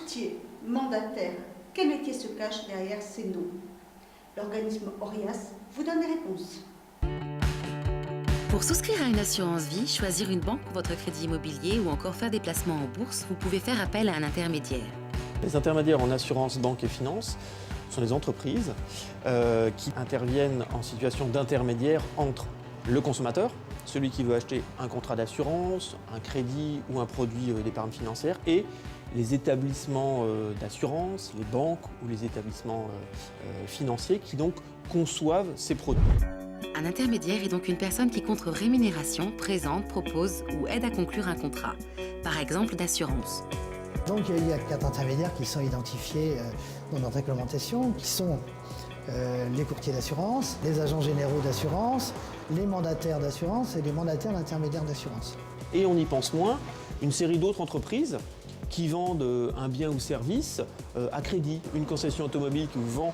courtier, mandataire, quel métier se cache derrière ces noms? L'organisme Orias vous donne les réponses. Pour souscrire à une assurance vie, choisir une banque pour votre crédit immobilier ou encore faire des placements en bourse, vous pouvez faire appel à un intermédiaire. Les intermédiaires en assurance, banque et finance sont des entreprises qui interviennent en situation d'intermédiaire entre le consommateur, celui qui veut acheter un contrat d'assurance, un crédit ou un produit d'épargne financière, et les établissements d'assurance, les banques ou les établissements financiers qui donc conçoivent ces produits. Un intermédiaire est donc une personne qui, contre rémunération, présente, propose ou aide à conclure un contrat, par exemple d'assurance. Donc il y a 4 intermédiaires qui sont identifiés dans notre réglementation, qui sont les courtiers d'assurance, les agents généraux d'assurance, les mandataires d'assurance et les mandataires d'intermédiaires d'assurance. Et on y pense moins, une série d'autres entreprises qui vendent un bien ou service à crédit. Une concession automobile qui vous vend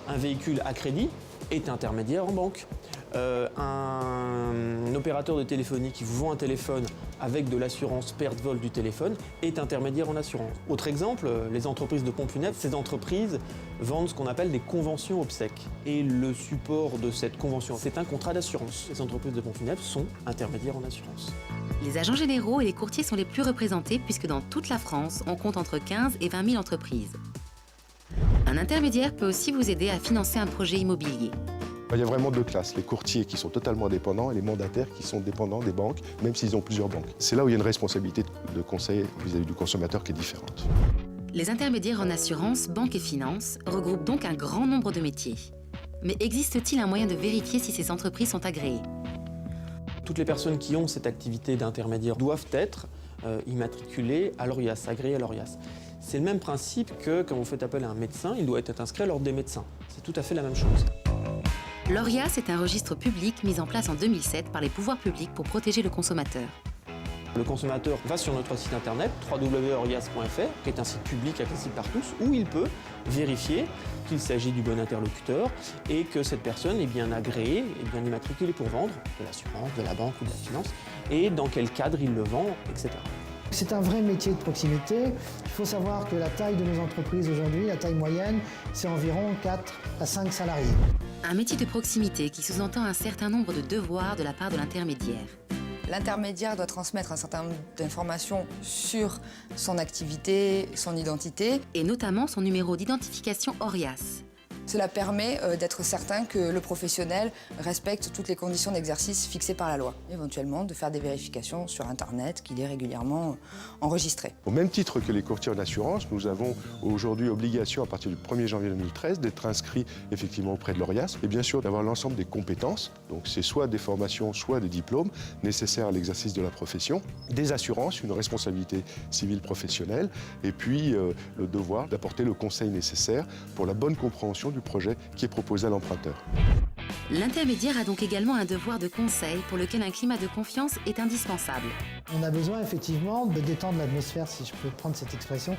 un véhicule à crédit est intermédiaire en banque. Un opérateur de téléphonie qui vous vend un téléphone avec de l'assurance perte-vol du téléphone est intermédiaire en assurance. Autre exemple, les entreprises de pompes funèbres, ces entreprises vendent ce qu'on appelle des conventions obsèques. Et le support de cette convention, c'est un contrat d'assurance. Les entreprises de pompes funèbres sont intermédiaires en assurance. Les agents généraux et les courtiers sont les plus représentés puisque dans toute la France, on compte entre 15 et 20 000 entreprises. Un intermédiaire peut aussi vous aider à financer un projet immobilier. Il y a vraiment 2 classes, les courtiers qui sont totalement dépendants et les mandataires qui sont dépendants des banques, même s'ils ont plusieurs banques. C'est là où il y a une responsabilité de conseil vis-à-vis du consommateur qui est différente. Les intermédiaires en assurance, banque et finance regroupent donc un grand nombre de métiers. Mais existe-t-il un moyen de vérifier si ces entreprises sont agréées? Toutes les personnes qui ont cette activité d'intermédiaire doivent être immatriculées à l'ORIAS, agréées à l'ORIAS. C'est le même principe que quand vous faites appel à un médecin, il doit être inscrit à l'ordre des médecins. C'est tout à fait la même chose. L'ORIAS est un registre public mis en place en 2007 par les pouvoirs publics pour protéger le consommateur. Le consommateur va sur notre site internet www.orias.fr, qui est un site public accessible par tous, où il peut vérifier qu'il s'agit du bon interlocuteur et que cette personne est bien agréée et bien immatriculée pour vendre de l'assurance, de la banque ou de la finance, et dans quel cadre il le vend, etc. C'est un vrai métier de proximité. Il faut savoir que la taille de nos entreprises aujourd'hui, la taille moyenne, c'est environ 4 à 5 salariés. Un métier de proximité qui sous-entend un certain nombre de devoirs de la part de l'intermédiaire. L'intermédiaire doit transmettre un certain nombre d'informations sur son activité, son identité. Et notamment son numéro d'identification ORIAS. Cela permet d'être certain que le professionnel respecte toutes les conditions d'exercice fixées par la loi. Éventuellement, de faire des vérifications sur Internet, qu'il est régulièrement enregistré. Au même titre que les courtiers en assurance, nous avons aujourd'hui obligation, à partir du 1er janvier 2013, d'être inscrits effectivement auprès de l'ORIAS et bien sûr d'avoir l'ensemble des compétences. Donc c'est soit des formations, soit des diplômes nécessaires à l'exercice de la profession, des assurances, une responsabilité civile professionnelle et puis le devoir d'apporter le conseil nécessaire pour la bonne compréhension du projet qui est proposé à l'emprunteur. L'intermédiaire a donc également un devoir de conseil pour lequel un climat de confiance est indispensable. On a besoin effectivement de détendre l'atmosphère, si je peux prendre cette expression,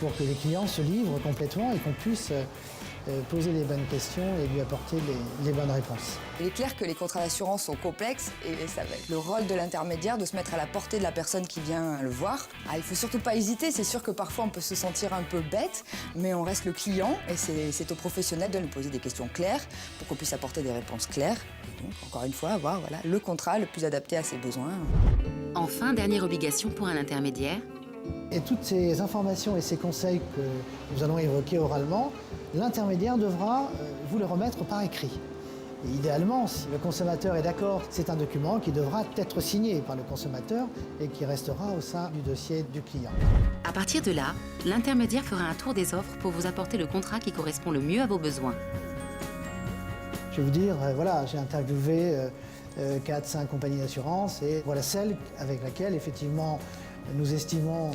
pour que les clients se livrent complètement et qu'on puisse poser les bonnes questions et lui apporter les bonnes réponses. Il est clair que les contrats d'assurance sont complexes et ça va être le rôle de l'intermédiaire de se mettre à la portée de la personne qui vient le voir. Il ne faut surtout pas hésiter, c'est sûr que parfois on peut se sentir un peu bête, mais on reste le client et c'est au professionnel de nous poser des questions claires pour qu'on puisse apporter des réponses claires. Et donc, encore une fois, avoir le contrat le plus adapté à ses besoins. Enfin, dernière obligation pour un intermédiaire. Et toutes ces informations et ces conseils que nous allons évoquer oralement, l'intermédiaire devra vous les remettre par écrit. Et idéalement, si le consommateur est d'accord, c'est un document qui devra être signé par le consommateur et qui restera au sein du dossier du client. À partir de là, l'intermédiaire fera un tour des offres pour vous apporter le contrat qui correspond le mieux à vos besoins. Je vais vous dire, voilà, j'ai interviewé 4-5 compagnies d'assurance et voilà celle avec laquelle effectivement nous estimons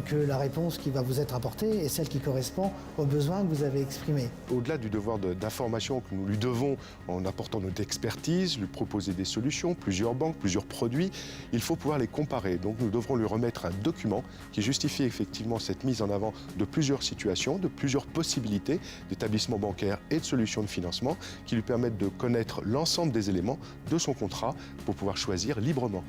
que la réponse qui va vous être apportée est celle qui correspond aux besoins que vous avez exprimés. Au-delà du devoir d'information que nous lui devons en apportant notre expertise, lui proposer des solutions, plusieurs banques, plusieurs produits, il faut pouvoir les comparer. Donc nous devrons lui remettre un document qui justifie effectivement cette mise en avant de plusieurs situations, de plusieurs possibilités d'établissements bancaires et de solutions de financement qui lui permettent de connaître l'ensemble des éléments de son contrat pour pouvoir choisir librement.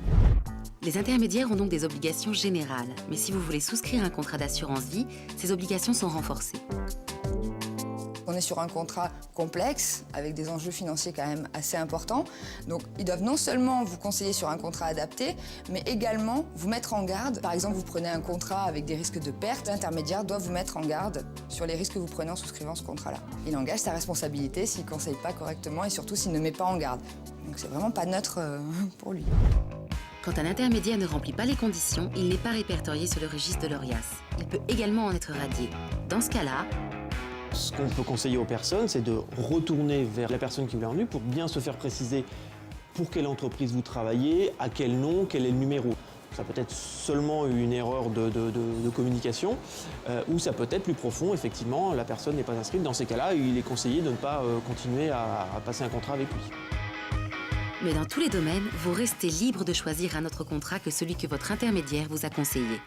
Les intermédiaires ont donc des obligations générales, mais si vous voulez souscrire un contrat d'assurance vie, ces obligations sont renforcées. On est sur un contrat complexe, avec des enjeux financiers quand même assez importants. Donc ils doivent non seulement vous conseiller sur un contrat adapté, mais également vous mettre en garde. Par exemple, vous prenez un contrat avec des risques de perte, l'intermédiaire doit vous mettre en garde sur les risques que vous prenez en souscrivant ce contrat-là. Il engage sa responsabilité s'il ne conseille pas correctement et surtout s'il ne met pas en garde. Donc c'est vraiment pas neutre pour lui. Quand un intermédiaire ne remplit pas les conditions, il n'est pas répertorié sur le registre de l'ORIAS. Il peut également en être radié. Dans ce cas-là, Ce qu'on peut conseiller aux personnes, c'est de retourner vers la personne qui vous l'a rendu pour bien se faire préciser pour quelle entreprise vous travaillez, à quel nom, quel est le numéro. Ça peut être seulement une erreur de communication, ou ça peut être plus profond, effectivement, la personne n'est pas inscrite. Dans ces cas-là, il est conseillé de ne pas continuer à passer un contrat avec lui. mais dans tous les domaines, vous restez libre de choisir un autre contrat que celui que votre intermédiaire vous a conseillé.